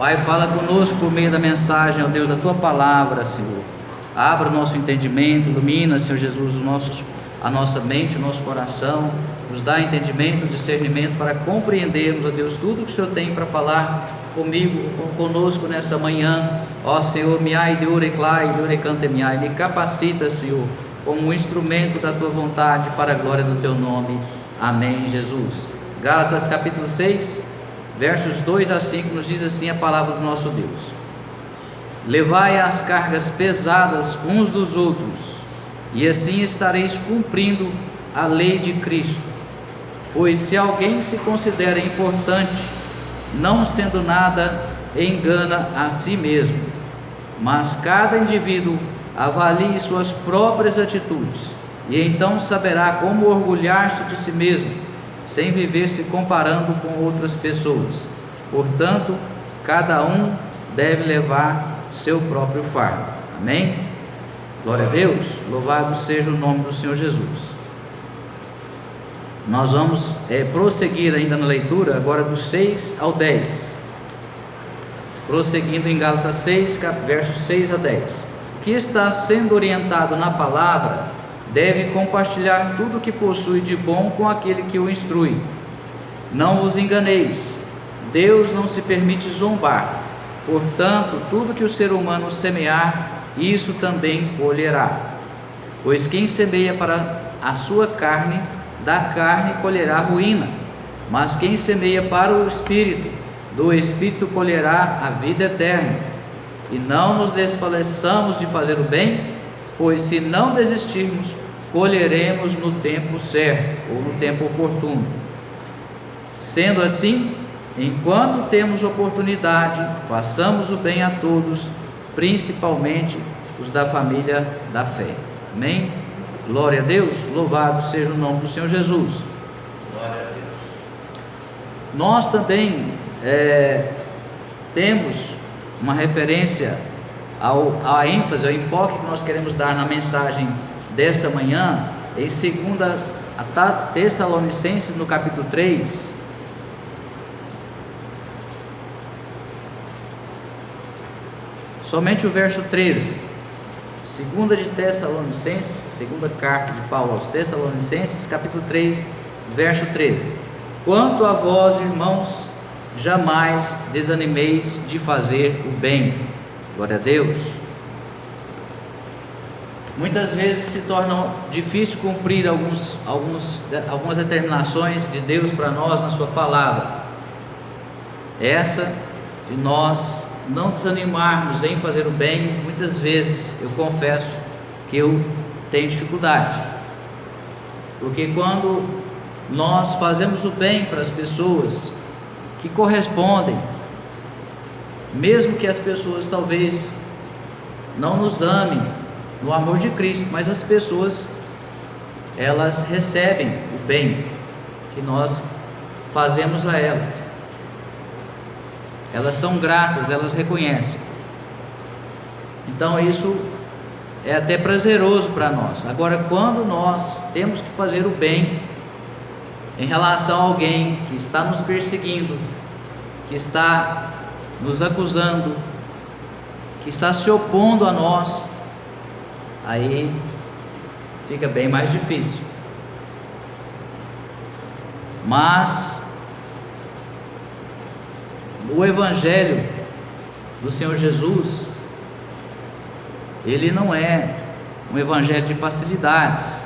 Pai, fala conosco por meio da mensagem, ó Deus, da Tua palavra, Senhor. Abra o nosso entendimento, ilumina, Senhor Jesus, a nossa mente, o nosso coração, nos dá entendimento, discernimento para compreendermos, ó Deus, tudo que o Senhor tem para falar comigo, conosco nessa manhã. Ó Senhor, me capacita, Senhor, como um instrumento da Tua vontade para a glória do Teu nome. Amém, Jesus. Gálatas capítulo 6, versos 2 a 5, nos diz assim a palavra do nosso Deus: levai as cargas pesadas uns dos outros, e assim estareis cumprindo a lei de Cristo. Pois se alguém se considera importante, não sendo nada, engana a si mesmo. Mas cada indivíduo avalie suas próprias atitudes, e então saberá como orgulhar-se de si mesmo, sem viver se comparando com outras pessoas. Portanto, cada um deve levar seu próprio fardo. Amém? Glória a Deus, louvado seja o nome do Senhor Jesus. Nós vamos prosseguir ainda na leitura, agora do 6 ao 10. Prosseguindo em Gálatas 6, versos 6 a 10. O que está sendo orientado na palavra deve compartilhar tudo o que possui de bom com aquele que o instrui. Não vos enganeis, Deus não se permite zombar. Portanto, tudo que o ser humano semear, isso também colherá. Pois quem semeia para a sua carne, da carne colherá ruína. Mas quem semeia para o Espírito, do Espírito colherá a vida eterna. E não nos desfaleçamos de fazer o bem, pois se não desistirmos, colheremos no tempo certo, ou no tempo oportuno. Sendo assim, enquanto temos oportunidade, façamos o bem a todos, principalmente os da família da fé. Amém? Glória a Deus, louvado seja o nome do Senhor Jesus. Glória a Deus. Nós também temos uma referência à ênfase, ao enfoque que nós queremos dar na mensagem dessa manhã, em 2 Tessalonicenses, no capítulo 3, somente o verso 13. 2 de Tessalonicenses, segunda carta de Paulo aos Tessalonicenses, capítulo 3, verso 13. Quanto a vós, irmãos, jamais desanimeis de fazer o bem. Glória a Deus. Muitas vezes se torna difícil cumprir algumas determinações de Deus para nós na sua palavra. Essa de nós não desanimarmos em fazer o bem, muitas vezes eu confesso que eu tenho dificuldade, porque quando nós fazemos o bem para as pessoas que correspondem, mesmo que as pessoas talvez não nos amem no amor de Cristo, mas as pessoas, elas recebem o bem que nós fazemos a elas. Elas são gratas, elas reconhecem. Então isso é até prazeroso para nós. Agora, quando nós temos que fazer o bem em relação a alguém que está nos perseguindo, que está nos acusando, que está se opondo a nós, aí fica bem mais difícil. Mas o Evangelho do Senhor Jesus, ele não é um evangelho de facilidades.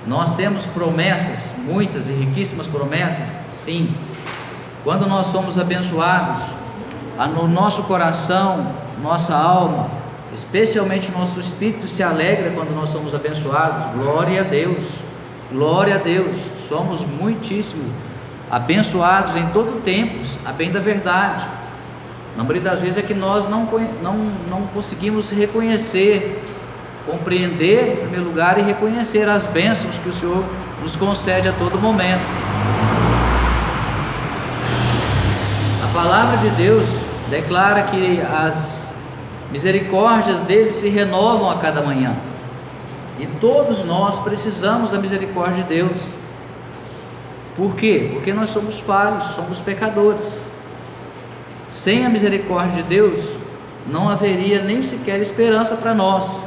Nós temos promessas, muitas e riquíssimas promessas, sim. Quando nós somos abençoados, no nosso coração, nossa alma, especialmente nosso espírito se alegra quando nós somos abençoados. Glória a Deus, glória a Deus. Somos muitíssimo abençoados em todo o tempo, a bem da verdade. Na maioria das vezes é que nós não conseguimos reconhecer, compreender em primeiro lugar e reconhecer as bênçãos que o Senhor nos concede a todo momento. A palavra de Deus declara que as misericórdias dele se renovam a cada manhã, e todos nós precisamos da misericórdia de Deus. Por quê? Porque nós somos falhos, somos pecadores. Sem a misericórdia de Deus, não haveria nem sequer esperança para nós,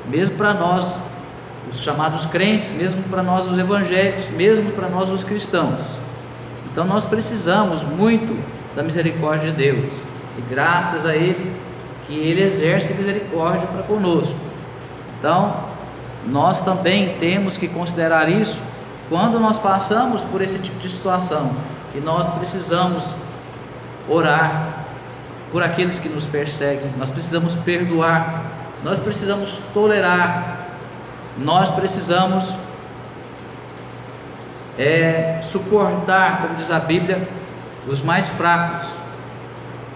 mesmo para nós, os chamados crentes, mesmo para nós, os evangélicos, mesmo para nós, os cristãos. Então nós precisamos muito da misericórdia de Deus, e graças a Ele, que Ele exerce misericórdia para conosco. Então, nós também temos que considerar isso quando nós passamos por esse tipo de situação, que nós precisamos orar por aqueles que nos perseguem, nós precisamos perdoar, nós precisamos tolerar, nós precisamos suportar, como diz a Bíblia, os mais fracos.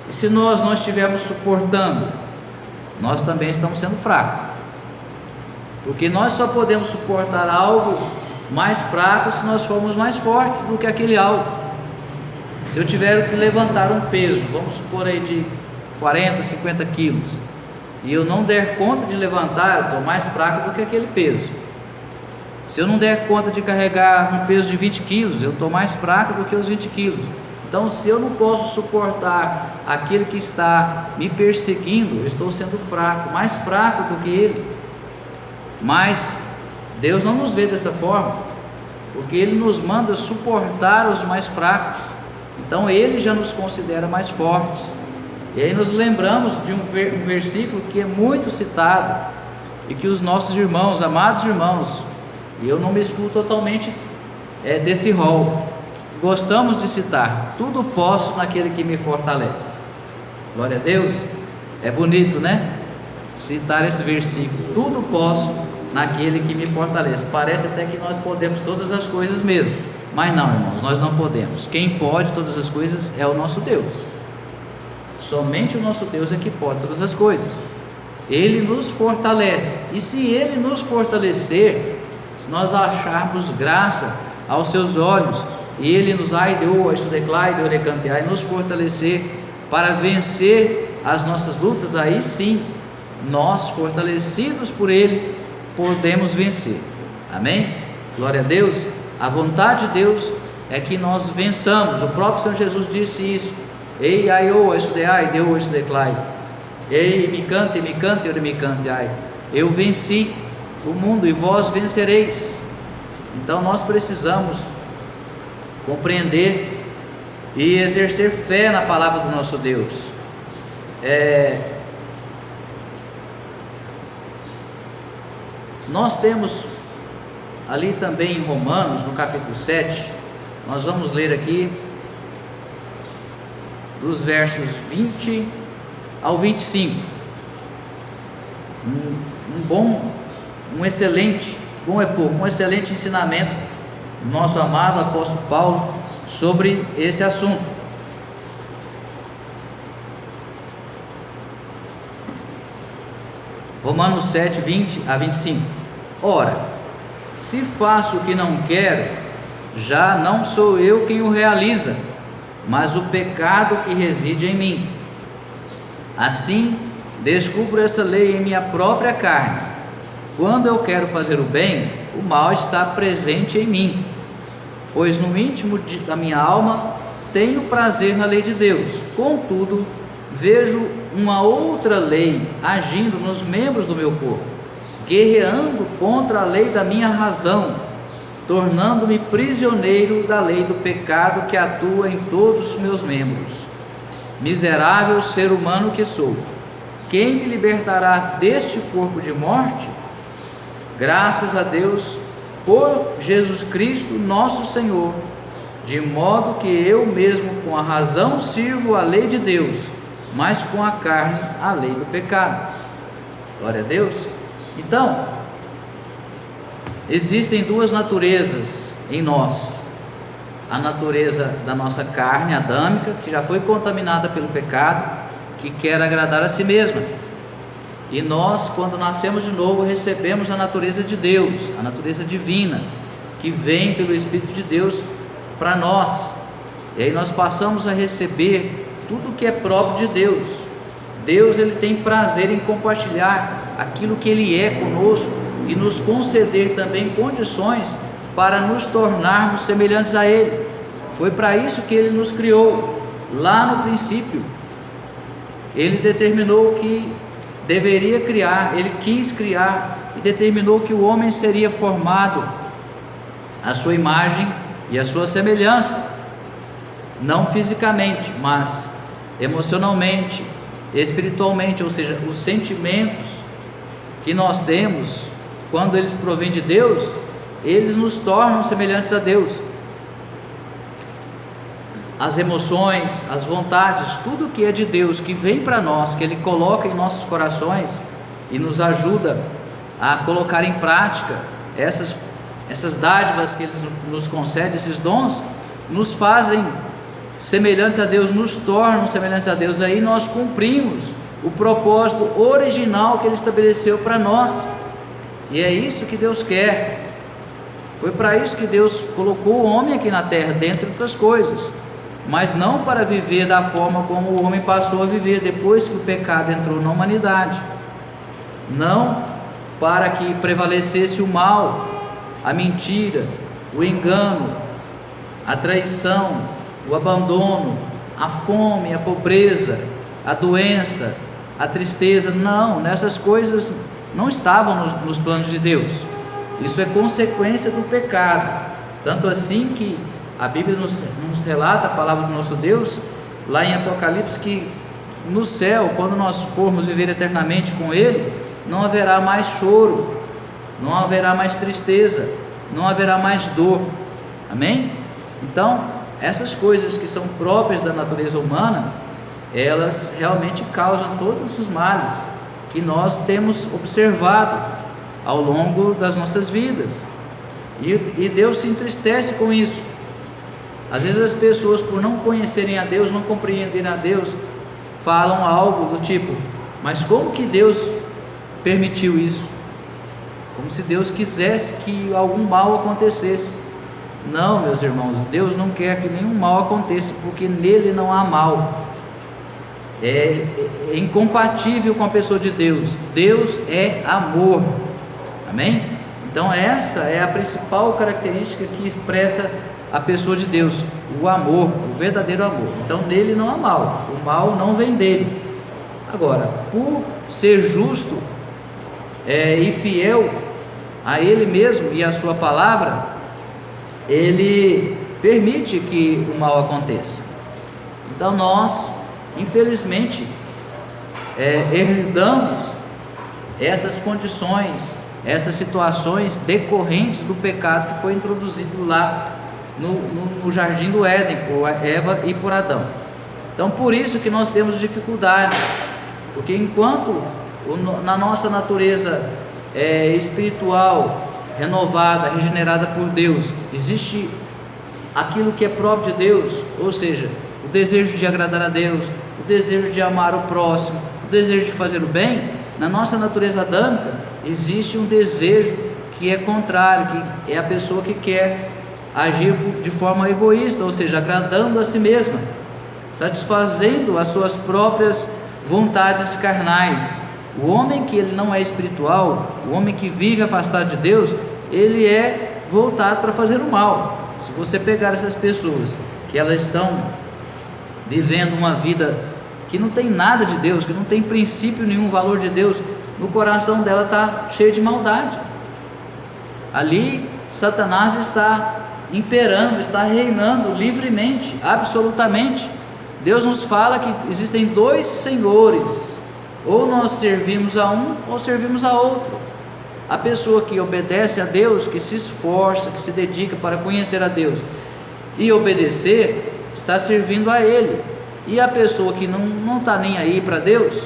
E se nós não estivermos suportando, nós também estamos sendo fracos, porque nós só podemos suportar algo mais fraco se nós formos mais fortes do que aquele algo. Se eu tiver que levantar um peso, vamos supor aí de 40, 50 quilos, e eu não der conta de levantar, eu estou mais fraco do que aquele peso. Se eu não der conta de carregar um peso de 20 quilos, eu estou mais fraco do que os 20 quilos. Então, se eu não posso suportar aquele que está me perseguindo, eu estou sendo fraco, mais fraco do que ele. Mas Deus não nos vê dessa forma, porque Ele nos manda suportar os mais fracos. Então Ele já nos considera mais fortes. E aí nós lembramos de um versículo que é muito citado, e que os nossos irmãos, amados irmãos, e eu não me excluo totalmente desse rol, gostamos de citar: tudo posso naquele que me fortalece. Glória a Deus. É bonito, né? Citar esse versículo: tudo posso naquele que me fortalece. Parece até que nós podemos todas as coisas mesmo, mas não, irmãos, nós não podemos. Quem pode todas as coisas é o nosso Deus. Somente o nosso Deus é que pode todas as coisas. Ele nos fortalece, e se Ele nos fortalecer, se nós acharmos graça aos seus olhos, e Ele nos nos fortalecer para vencer as nossas lutas, aí sim, nós, fortalecidos por Ele, podemos vencer. Amém? Glória a Deus. A vontade de Deus é que nós vençamos. O próprio Senhor Jesus disse isso: ei, ai, ô, estudeai, deu, estudeclai. Ei, me cante, eu me cante, ai. Eu venci o mundo e vós vencereis. Então nós precisamos compreender e exercer fé na palavra do nosso Deus. Nós temos ali também em Romanos, no capítulo 7, nós vamos ler aqui dos versos 20 ao 25, um excelente ensinamento do nosso amado apóstolo Paulo sobre esse assunto. Romanos 7, 20 a 25. Ora, se faço o que não quero, já não sou eu quem o realiza, mas o pecado que reside em mim. Assim, descubro essa lei em minha própria carne: quando eu quero fazer o bem, o mal está presente em mim. Pois no íntimo da minha alma tenho prazer na lei de Deus, contudo, vejo uma outra lei agindo nos membros do meu corpo, guerreando contra a lei da minha razão, tornando-me prisioneiro da lei do pecado que atua em todos os meus membros. Miserável ser humano que sou, quem me libertará deste corpo de morte? Graças a Deus por Jesus Cristo nosso Senhor, de modo que eu mesmo com a razão sirvo a lei de Deus, mas com a carne a lei do pecado. Glória a Deus. Então, existem duas naturezas em nós: a natureza da nossa carne adâmica, que já foi contaminada pelo pecado, que quer agradar a si mesma, e nós, quando nascemos de novo, recebemos a natureza de Deus, a natureza divina, que vem pelo Espírito de Deus para nós, e aí nós passamos a receber tudo que é próprio de Deus. Deus, Ele tem prazer em compartilhar aquilo que Ele é conosco e nos conceder também condições para nos tornarmos semelhantes a Ele. Foi para isso que Ele nos criou lá no princípio, Ele determinou que deveria criar, ele quis criar e determinou que o homem seria formado à sua imagem e à sua semelhança, não fisicamente, mas emocionalmente, espiritualmente, ou seja, os sentimentos que nós temos, quando eles provêm de Deus, eles nos tornam semelhantes a Deus. As emoções, as vontades, tudo que é de Deus, que vem para nós, que Ele coloca em nossos corações e nos ajuda a colocar em prática essas dádivas que Ele nos concede, esses dons, nos fazem semelhantes a Deus, nos tornam semelhantes a Deus. Aí nós cumprimos o propósito original que Ele estabeleceu para nós, e é isso que Deus quer. Foi para isso que Deus colocou o homem aqui na terra, dentre outras coisas, mas não para viver da forma como o homem passou a viver depois que o pecado entrou na humanidade, não para que prevalecesse o mal, a mentira, o engano, a traição, o abandono, a fome, a pobreza, a doença, a tristeza. Não, nessas coisas não estavam nos planos de Deus. Isso é consequência do pecado, tanto assim que a Bíblia nos relata, a palavra do nosso Deus, lá em Apocalipse, que no céu, quando nós formos viver eternamente com Ele, não haverá mais choro, não haverá mais tristeza, não haverá mais dor. Amém? Então, essas coisas que são próprias da natureza humana, elas realmente causam todos os males que nós temos observado ao longo das nossas vidas, e Deus se entristece com isso. Às vezes as pessoas, por não conhecerem a Deus, não compreenderem a Deus, falam algo do tipo: mas como que Deus permitiu isso? Como se Deus quisesse que algum mal acontecesse. Não, meus irmãos, Deus não quer que nenhum mal aconteça, porque nele não há mal. É incompatível com a pessoa de Deus. Deus é amor. Amém? Então essa é a principal característica que expressa a pessoa de Deus, o amor, o verdadeiro amor. Então nele não há mal, o mal não vem dele. Agora, por ser justo e fiel a Ele mesmo e a sua palavra, Ele permite que o mal aconteça. Então nós, infelizmente, herdamos essas condições, essas situações decorrentes do pecado que foi introduzido lá no jardim do Éden, por Eva e por Adão. Então por isso que nós temos dificuldade, porque enquanto na nossa natureza espiritual, renovada, regenerada por Deus, existe aquilo que é próprio de Deus, ou seja, o desejo de agradar a Deus, o desejo de amar o próximo, o desejo de fazer o bem, na nossa natureza adâmica existe um desejo que é contrário, que é a pessoa que quer agir de forma egoísta, ou seja, agradando a si mesma, satisfazendo as suas próprias vontades carnais. O homem que ele não é espiritual, o homem que vive afastado de Deus, ele é voltado para fazer o mal. Se você pegar essas pessoas que elas estão vivendo uma vida que não tem nada de Deus, que não tem princípio nenhum, valor de Deus, no coração dela está cheio de maldade. Ali Satanás está imperando, está reinando livremente, absolutamente. Deus nos fala que existem dois senhores: ou nós servimos a um ou servimos a outro. A pessoa que obedece a Deus, que se esforça, que se dedica para conhecer a Deus e obedecer, está servindo a Ele. E a pessoa que não está nem aí para Deus,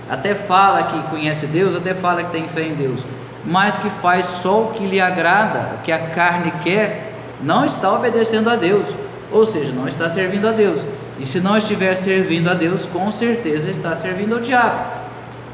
até fala que conhece Deus, até fala que tem fé em Deus, mas que faz só o que lhe agrada, o que a carne quer, não está obedecendo a Deus, ou seja, não está servindo a Deus. E se não estiver servindo a Deus, com certeza está servindo ao diabo,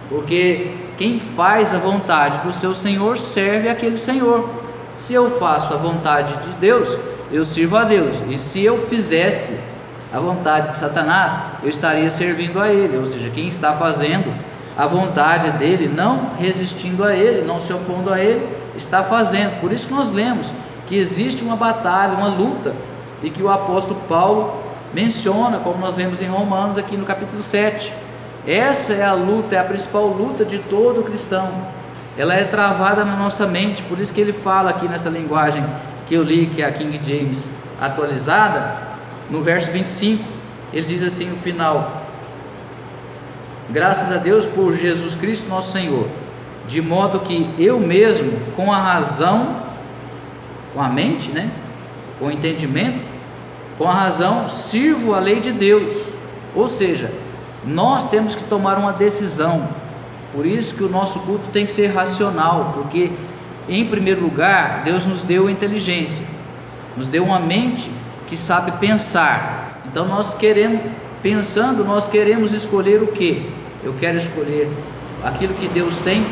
porque quem faz a vontade do seu Senhor serve aquele Senhor. Se eu faço a vontade de Deus, eu sirvo a Deus, e se eu fizesse a vontade de Satanás, eu estaria servindo a ele, ou seja, quem está fazendo a vontade dele, não resistindo a ele, não se opondo a ele, está fazendo. Por isso que nós lemos que existe uma batalha, uma luta, e que o apóstolo Paulo menciona, como nós lemos em Romanos aqui no capítulo 7, Essa é a luta, é a principal luta de todo cristão. Ela é travada na nossa mente, por isso que ele fala aqui nessa linguagem que eu li, que é a King James atualizada, no verso 25, ele diz assim no final: graças a Deus por Jesus Cristo nosso Senhor, de modo que eu mesmo, com a razão, com a mente, né, com o entendimento, com a razão, sirvo a lei de Deus. Ou seja, nós temos que tomar uma decisão. Por isso que o nosso culto tem que ser racional, porque em primeiro lugar Deus nos deu inteligência, nos deu uma mente que sabe pensar. Então nós queremos escolher o que? Eu quero escolher aquilo que Deus tem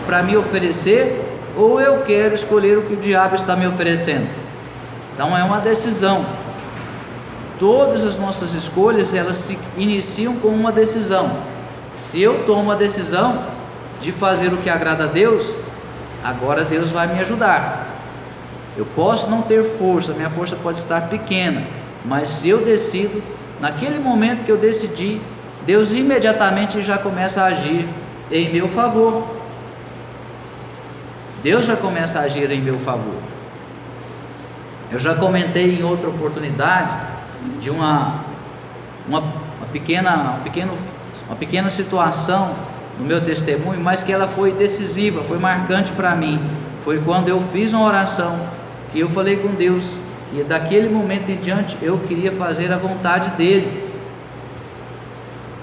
para me oferecer, ou eu quero escolher o que o diabo está me oferecendo? Então é uma decisão. Todas as nossas escolhas, elas se iniciam com uma decisão. Se eu tomo a decisão de fazer o que agrada a Deus, agora Deus vai me ajudar. Eu posso não ter força, minha força pode estar pequena, mas se eu decido, naquele momento que eu decidi, Deus imediatamente já começa a agir em meu favor. Deus já começa a agir em meu favor. Eu já comentei em outra oportunidade de uma pequena situação no meu testemunho, mas que ela foi decisiva, foi marcante para mim. Foi quando eu fiz uma oração, que eu falei com Deus, que daquele momento em diante eu queria fazer a vontade dEle,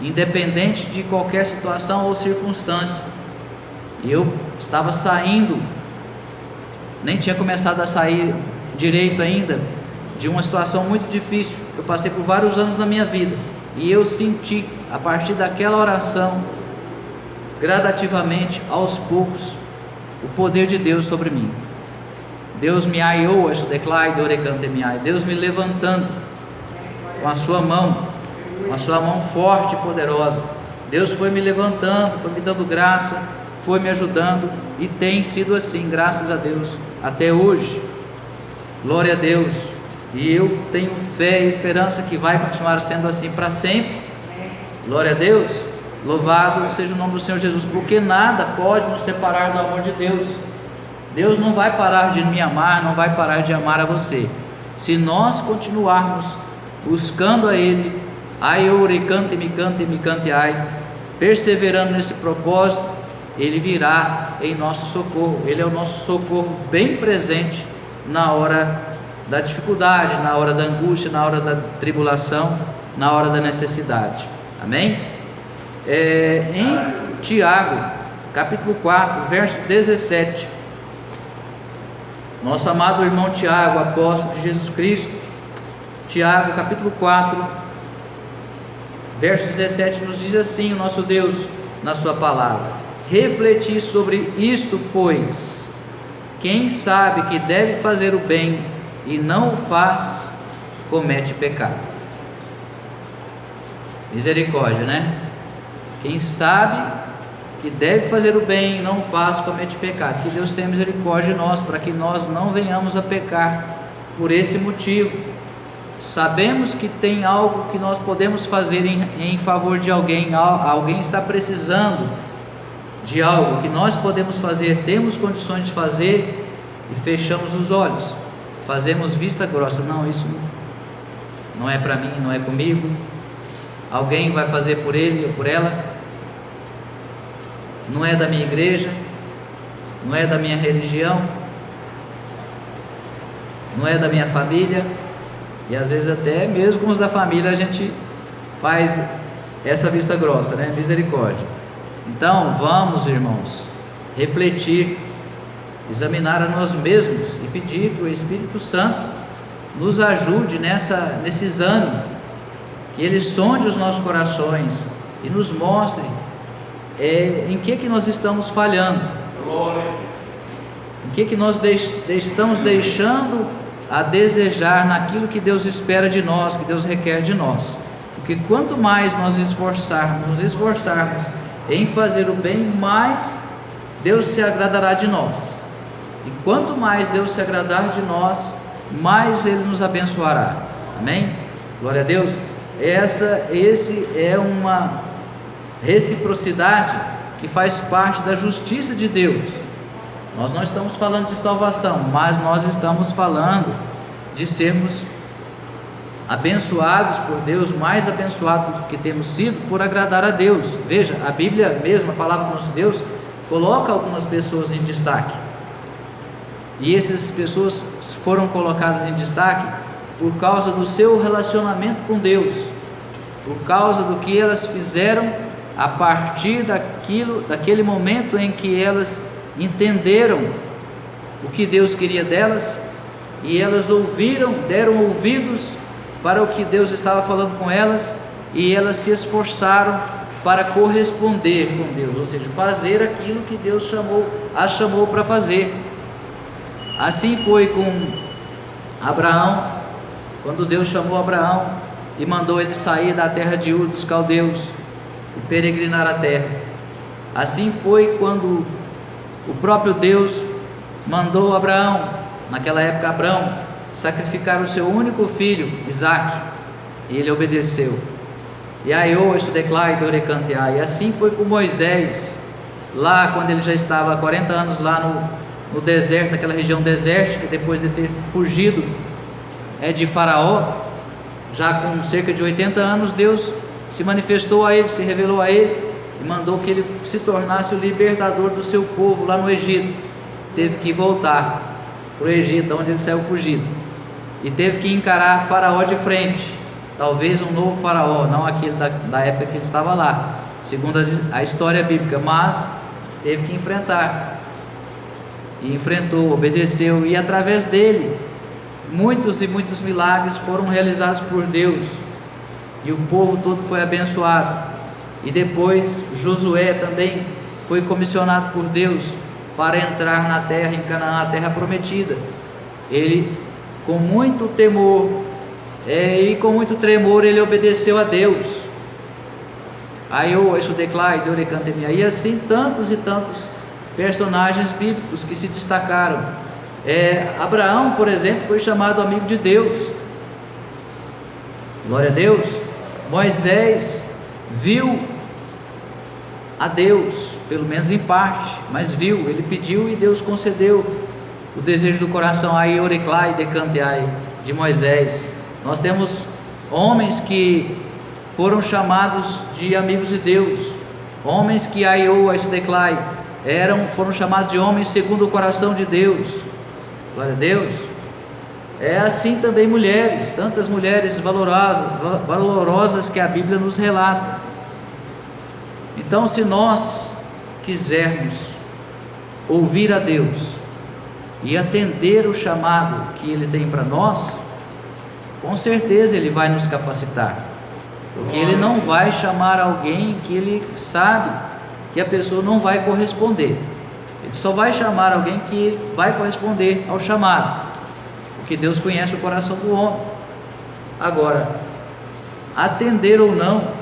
independente de qualquer situação ou circunstância. E eu estava saindo, nem tinha começado a sair direito ainda, de uma situação muito difícil, eu passei por vários anos na minha vida, e eu senti, a partir daquela oração, gradativamente, aos poucos, o poder de Deus sobre mim. Deus me aiou, Deus me levantando com a sua mão forte e poderosa. Deus foi me levantando, foi me dando graça, foi me ajudando, e tem sido assim, graças a Deus, até hoje. Glória a Deus. E eu tenho fé e esperança que vai continuar sendo assim para sempre. Glória a Deus. Louvado seja o nome do Senhor Jesus, porque nada pode nos separar do amor de Deus. Deus não vai parar de me amar, não vai parar de amar a você, se nós continuarmos buscando a Ele, perseverando nesse propósito. Ele virá em nosso socorro. Ele é o nosso socorro bem presente na hora da dificuldade, na hora da angústia, na hora da tribulação, na hora da necessidade. Amém? Em Tiago, capítulo 4, verso 17, nosso amado irmão Tiago, apóstolo de Jesus Cristo, Tiago, capítulo 4, verso 17, nos diz assim o nosso Deus na sua palavra: refleti sobre isto, pois quem sabe que deve fazer o bem e não o faz, comete pecado. Misericórdia, né? Quem sabe que deve fazer o bem e não o faz, comete pecado. Que Deus tenha misericórdia de nós, para que nós não venhamos a pecar por esse motivo. Sabemos que tem algo que nós podemos fazer em favor de alguém, alguém está precisando de algo que nós podemos fazer, temos condições de fazer, e fechamos os olhos, fazemos vista grossa. Não, isso não é para mim, não é comigo, alguém vai fazer por ele ou por ela, não é da minha igreja, não é da minha religião, não é da minha família. E às vezes até mesmo com os da família a gente faz essa vista grossa, né? Misericórdia. Então vamos, irmãos, refletir, examinar a nós mesmos e pedir que o Espírito Santo nos ajude nesse exame, que Ele sonde os nossos corações e nos mostre em que nós estamos falhando, em que nós estamos deixando a desejar naquilo que Deus espera de nós, que Deus requer de nós. Porque quanto mais nós nos esforçarmos em fazer o bem, mais Deus se agradará de nós. E quanto mais Deus se agradar de nós, mais Ele nos abençoará. Amém? Glória a Deus. Esse é reciprocidade que faz parte da justiça de Deus. Nós não estamos falando de salvação, mas nós estamos falando de sermos abençoados por Deus, mais abençoados do que temos sido por agradar a Deus. Veja, a Bíblia mesmo, a palavra do nosso Deus, coloca algumas pessoas em destaque, e essas pessoas foram colocadas em destaque por causa do seu relacionamento com Deus, por causa do que elas fizeram a partir daquele momento em que elas entenderam o que Deus queria delas, e elas ouviram, deram ouvidos para o que Deus estava falando com elas, e elas se esforçaram para corresponder com Deus, ou seja, fazer aquilo que Deus as chamou para fazer. Assim foi com Abraão, quando Deus chamou Abraão e mandou ele sair da terra de Ur dos Caldeus e peregrinar a terra. Assim foi quando o próprio Deus mandou Abraão, naquela época Abraão, sacrificar o seu único filho, Isaque, e ele obedeceu. E assim foi com Moisés, lá quando ele já estava há 40 anos lá no deserto, naquela região desértica, depois de ter fugido de Faraó, já com cerca de 80 anos, Deus se manifestou a ele, se revelou a ele, e mandou que ele se tornasse o libertador do seu povo lá no Egito. Teve que voltar para o Egito, onde ele saiu fugido, e teve que encarar Faraó de frente, talvez um novo Faraó, não aquele da época que ele estava lá, segundo a história bíblica, mas teve que enfrentar, e enfrentou, obedeceu, e através dele muitos e muitos milagres foram realizados por Deus, e o povo todo foi abençoado. E depois Josué também foi comissionado por Deus para entrar na terra, em Canaã, a terra prometida. Ele, com muito temor e com muito tremor, ele obedeceu a Deus. E assim tantos e tantos personagens bíblicos que se destacaram. Abraão, por exemplo, foi chamado amigo de Deus. Glória a Deus. Moisés viu a Deus, pelo menos em parte, mas viu, ele pediu e Deus concedeu o desejo do coração, de Moisés. Nós temos homens que foram chamados de amigos de Deus, homens que foram chamados de homens segundo o coração de Deus. Glória a Deus. Assim também mulheres, tantas mulheres valorosas que a Bíblia nos relata. Então, se nós quisermos ouvir a Deus e atender o chamado que Ele tem para nós, com certeza Ele vai nos capacitar, porque Ele não vai chamar alguém que Ele sabe que a pessoa não vai corresponder. Ele só vai chamar alguém que vai corresponder ao chamado, porque Deus conhece o coração do homem. Agora, atender ou não,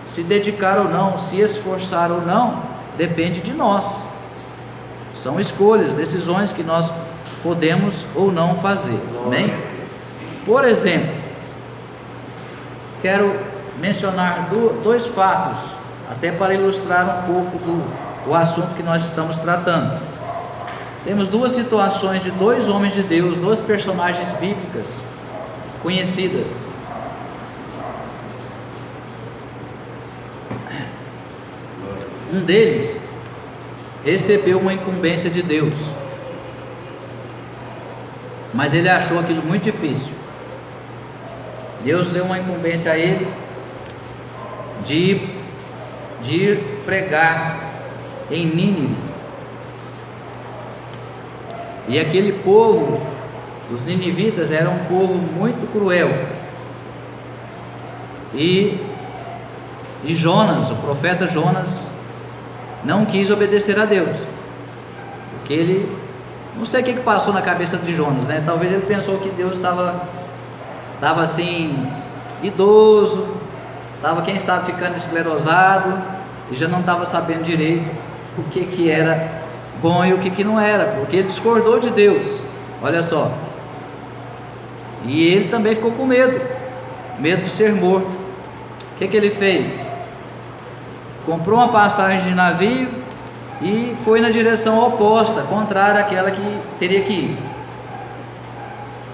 se dedicar ou não, se esforçar ou não, depende de nós. São escolhas, decisões que nós podemos ou não fazer. Amém? Por exemplo, quero mencionar dois fatos, até para ilustrar um pouco do assunto que nós estamos tratando. Temos duas situações de dois homens de Deus, duas personagens bíblicas conhecidas. Um deles recebeu uma incumbência de Deus, mas ele achou aquilo muito difícil. Deus deu uma incumbência a ele de ir pregar em Nínive. E aquele povo, os ninivitas, era um povo muito cruel. E Jonas, o profeta Jonas, não quis obedecer a Deus, porque ele, não sei o que passou na cabeça de Jonas, né? Talvez ele pensou que Deus estava assim, idoso, estava, quem sabe, ficando esclerosado, e já não estava sabendo direito o que era bom e o que não era, porque ele discordou de Deus. Olha só, e ele também ficou com medo de ser morto. O que ele fez? comprou uma passagem de navio e foi na direção oposta, contrária àquela que teria que ir.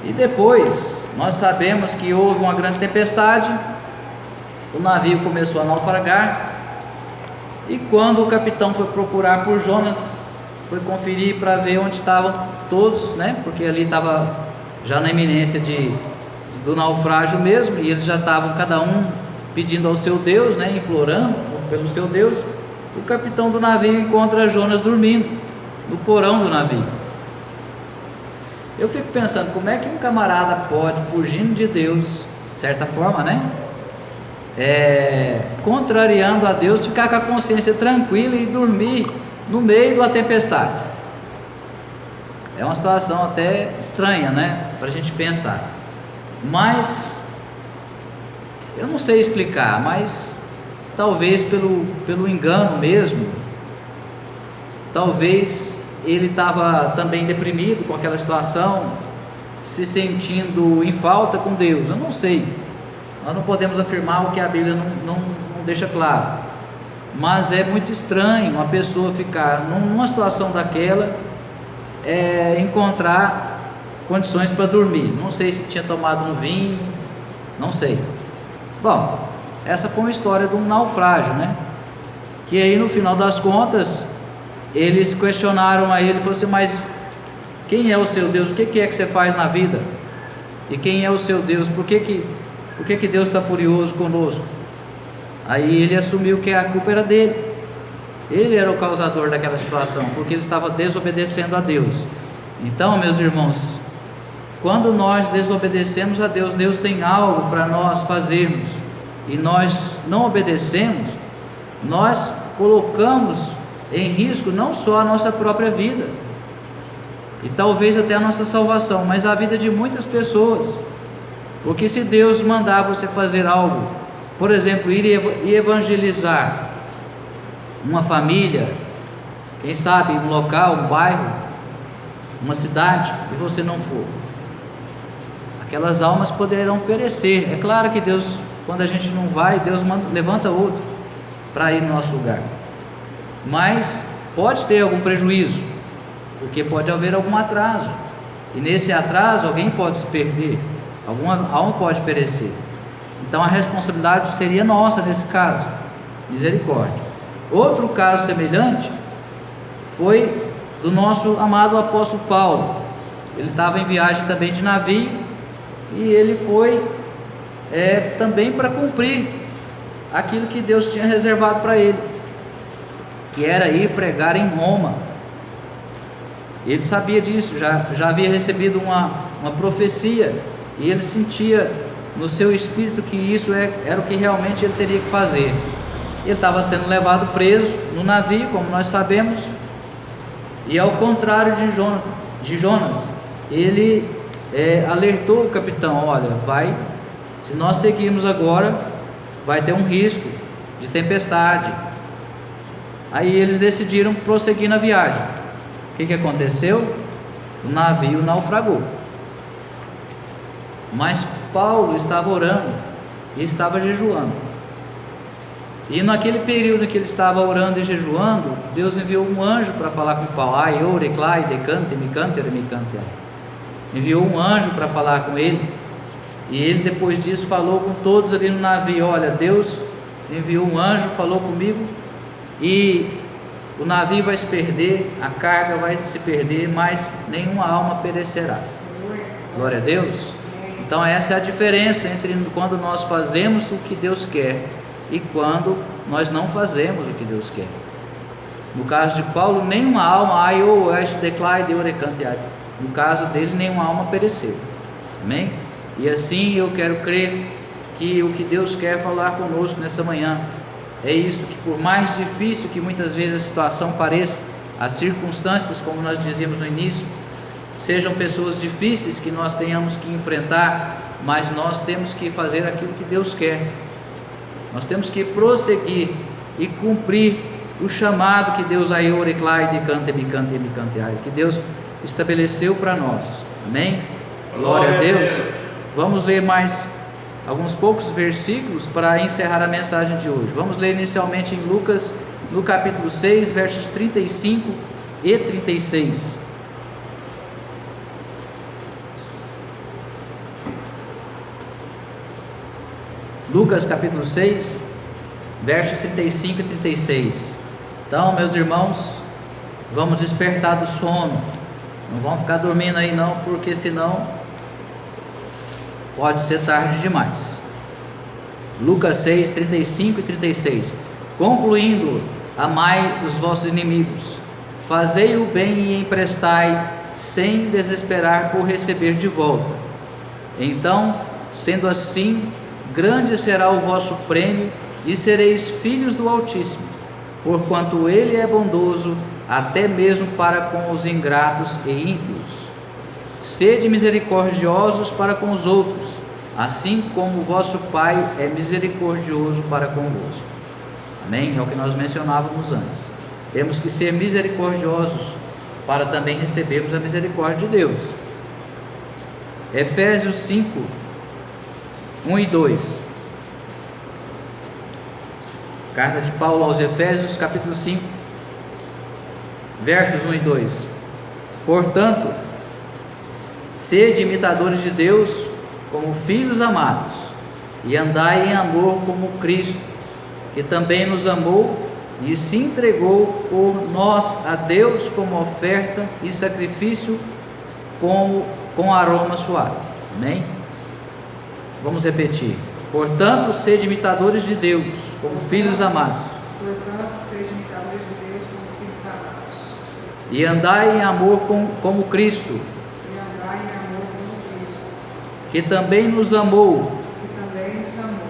E depois nós sabemos que houve uma grande tempestade, o navio começou a naufragar, e quando o capitão foi procurar por Jonas, foi conferir para ver onde estavam todos, né? Porque ali estava já na iminência do naufrágio mesmo, e eles já estavam cada um pedindo ao seu Deus, né? Implorando pelo seu Deus. O capitão do navio encontra Jonas dormindo no porão do navio. Eu fico pensando, como é que um camarada pode, fugindo de Deus, de certa forma, né? Contrariando a Deus, ficar com a consciência tranquila e dormir no meio de uma tempestade? É uma situação até estranha, né? Para a gente pensar. Mas eu não sei explicar, mas talvez pelo engano mesmo, talvez ele estava também deprimido com aquela situação, se sentindo em falta com Deus. Eu não sei, nós não podemos afirmar o que a Bíblia não deixa claro, mas é muito estranho uma pessoa ficar numa situação daquela, encontrar condições para dormir. Não sei se tinha tomado um vinho, não sei. Bom, essa foi uma história de um naufrágio, né? Que aí no final das contas eles questionaram a ele, falou assim: mas quem é o seu Deus? O que é que você faz na vida? E quem é o seu Deus? Por que Deus está furioso conosco? Aí ele assumiu que a culpa era dele. Ele era o causador daquela situação, porque ele estava desobedecendo a Deus. Então, meus irmãos, quando nós desobedecemos a Deus, Deus tem algo para nós fazermos, e nós não obedecemos, nós colocamos em risco não só a nossa própria vida, e talvez até a nossa salvação, mas a vida de muitas pessoas. Porque se Deus mandar você fazer algo, por exemplo, ir evangelizar uma família, quem sabe um local, um bairro, uma cidade, e você não for, aquelas almas poderão perecer. É claro que Deus, quando a gente não vai, Deus levanta outro para ir no nosso lugar, mas pode ter algum prejuízo, porque pode haver algum atraso, e nesse atraso alguém pode se perder, alguma alma pode perecer. Então a responsabilidade seria nossa nesse caso. Misericórdia. Outro caso semelhante foi do nosso amado apóstolo Paulo. Ele estava em viagem também de navio, e ele foi também para cumprir aquilo que Deus tinha reservado para ele, que era ir pregar em Roma. Ele sabia disso, já havia recebido uma profecia, e ele sentia no seu espírito que isso era o que realmente ele teria que fazer. Ele estava sendo levado preso no navio, como nós sabemos, e ao contrário de Jonas, ele alertou o capitão: olha, se nós seguirmos agora, vai ter um risco de tempestade. Aí eles decidiram prosseguir na viagem. O que aconteceu? O navio naufragou. Mas Paulo estava orando e estava jejuando. E naquele período que ele estava orando e jejuando, Deus enviou um anjo para falar com Paulo. Enviou um anjo para falar com ele. E ele depois disso falou com todos ali no navio: olha, Deus enviou um anjo, falou comigo, e o navio vai se perder, a carga vai se perder, mas nenhuma alma perecerá. Glória a Deus. Então essa é a diferença entre quando nós fazemos o que Deus quer e quando nós não fazemos o que Deus quer. No caso de Paulo, nenhuma alma, no caso dele, nenhuma alma pereceu. Amém? E assim eu quero crer que o que Deus quer falar conosco nessa manhã é isso, que por mais difícil que muitas vezes a situação pareça, as circunstâncias, como nós dizíamos no início, sejam pessoas difíceis que nós tenhamos que enfrentar, mas nós temos que fazer aquilo que Deus quer. Nós temos que prosseguir e cumprir o chamado que Deus que Deus estabeleceu para nós. Amém? Glória a Deus. Vamos ler mais alguns poucos versículos para encerrar a mensagem de hoje. Vamos ler inicialmente em Lucas, no capítulo 6, versos 35 e 36. Lucas capítulo 6, versos 35 e 36. Então, meus irmãos, vamos despertar do sono. Não vamos ficar dormindo aí não, porque senão pode ser tarde demais. Lucas 6, 35 e 36. Concluindo, amai os vossos inimigos, fazei o bem e emprestai, sem desesperar por receber de volta. Então, sendo assim, grande será o vosso prêmio, e sereis filhos do Altíssimo, porquanto Ele é bondoso, até mesmo para com os ingratos e ímpios. Sede misericordiosos para com os outros, assim como o vosso Pai é misericordioso para convosco. Amém? É o que nós mencionávamos antes. Temos que ser misericordiosos para também recebermos a misericórdia de Deus. Efésios 5, 1 e 2. Carta de Paulo aos Efésios, capítulo 5, versos 1 e 2. Portanto, sede imitadores de Deus como filhos amados, e andai em amor como Cristo, que também nos amou e se entregou por nós a Deus como oferta e sacrifício com aroma suave. Amém? Vamos repetir. Portanto, sede imitadores de Deus como filhos amados. Portanto, sede imitadores de Deus como filhos amados. E andai em amor como Cristo, E andai em amor como Cristo, que também nos amou que também nos amou,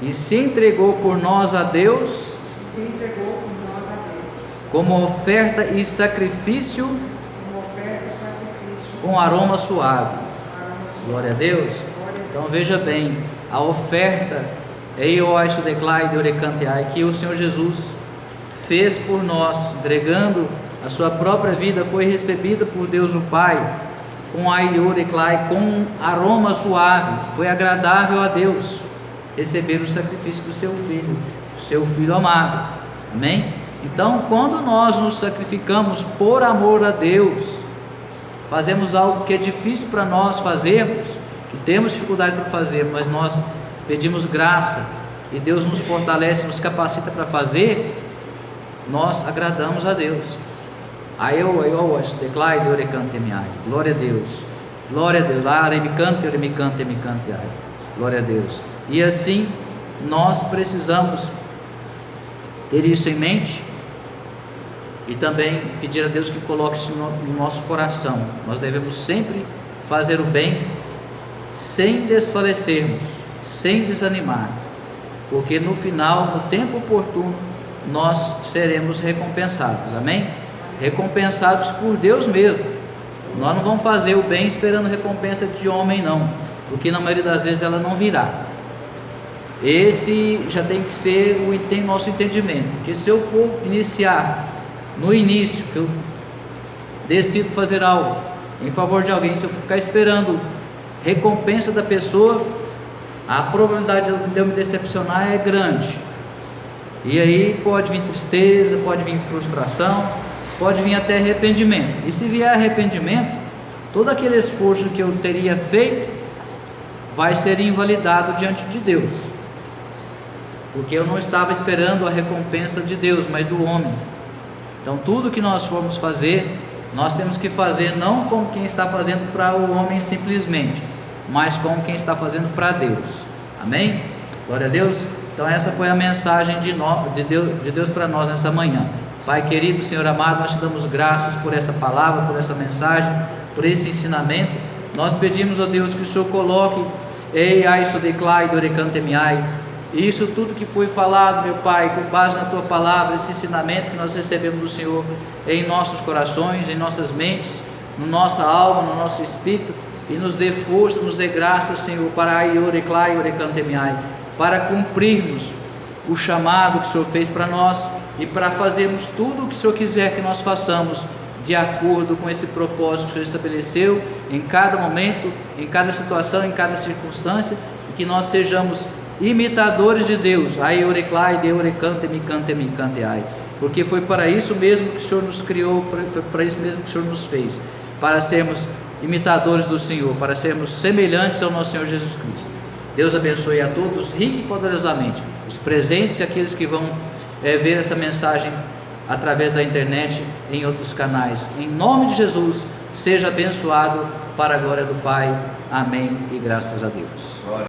e se entregou por nós a Deus e se entregou por nós a Deus, como oferta e sacrifício como oferta e sacrifício, com aroma suave. para a nossa Glória a Deus. glória a Deus. Então veja bem, a oferta que o Senhor Jesus fez por nós, entregando a sua própria vida, foi recebida por Deus o Pai com com aroma suave. Foi agradável a Deus receber o sacrifício do seu filho amado. Amém? Então, quando nós nos sacrificamos por amor a Deus, fazemos algo que é difícil para nós fazermos, que temos dificuldade para fazer, mas nós pedimos graça e Deus nos fortalece, nos capacita para fazer, nós agradamos a Deus. Glória a Deus. Glória a Deus. Glória a Deus. E assim nós precisamos ter isso em mente e também pedir a Deus que coloque isso no nosso coração. Nós devemos sempre fazer o bem sem desfalecermos, sem desanimar, porque no final, no tempo oportuno, nós seremos recompensados. Amém? Recompensados por Deus mesmo. Nós não vamos fazer o bem esperando recompensa de homem não, porque na maioria das vezes ela não virá. Esse já tem que ser o nosso entendimento, porque se eu for iniciar no início, que eu decido fazer algo em favor de alguém, se eu ficar esperando recompensa da pessoa, a probabilidade de eu me decepcionar é grande, e aí pode vir tristeza, pode vir frustração, pode vir até arrependimento. E se vier arrependimento, todo aquele esforço que eu teria feito vai ser invalidado diante de Deus, porque eu não estava esperando a recompensa de Deus, mas do homem. Então tudo que nós formos fazer, nós temos que fazer não como quem está fazendo para o homem simplesmente, mas como quem está fazendo para Deus. Amém? Glória a Deus. Então essa foi a mensagem de Deus para nós nessa manhã. Pai querido, Senhor amado, nós te damos graças por essa palavra, por essa mensagem, por esse ensinamento. Nós pedimos, ó Deus, que o Senhor coloque isso tudo que foi falado, meu Pai, com base na Tua palavra, esse ensinamento que nós recebemos do Senhor em nossos corações, em nossas mentes, na nossa alma, no nosso espírito, e nos dê força, nos dê graça, Senhor, para cumprirmos o chamado que o Senhor fez para nós e para fazermos tudo o que o Senhor quiser que nós façamos, de acordo com esse propósito que o Senhor estabeleceu em cada momento, em cada situação, em cada circunstância, e que nós sejamos imitadores de Deus. Ai, oreclai, de orecante, me cante, ai. Porque foi para isso mesmo que o Senhor nos criou, foi para isso mesmo que o Senhor nos fez, para sermos imitadores do Senhor, para sermos semelhantes ao nosso Senhor Jesus Cristo. Deus abençoe a todos, rico e poderosamente, os presentes e aqueles que vão ver essa mensagem através da internet, em outros canais. Em nome de Jesus, seja abençoado para a glória do Pai. Amém e graças a Deus.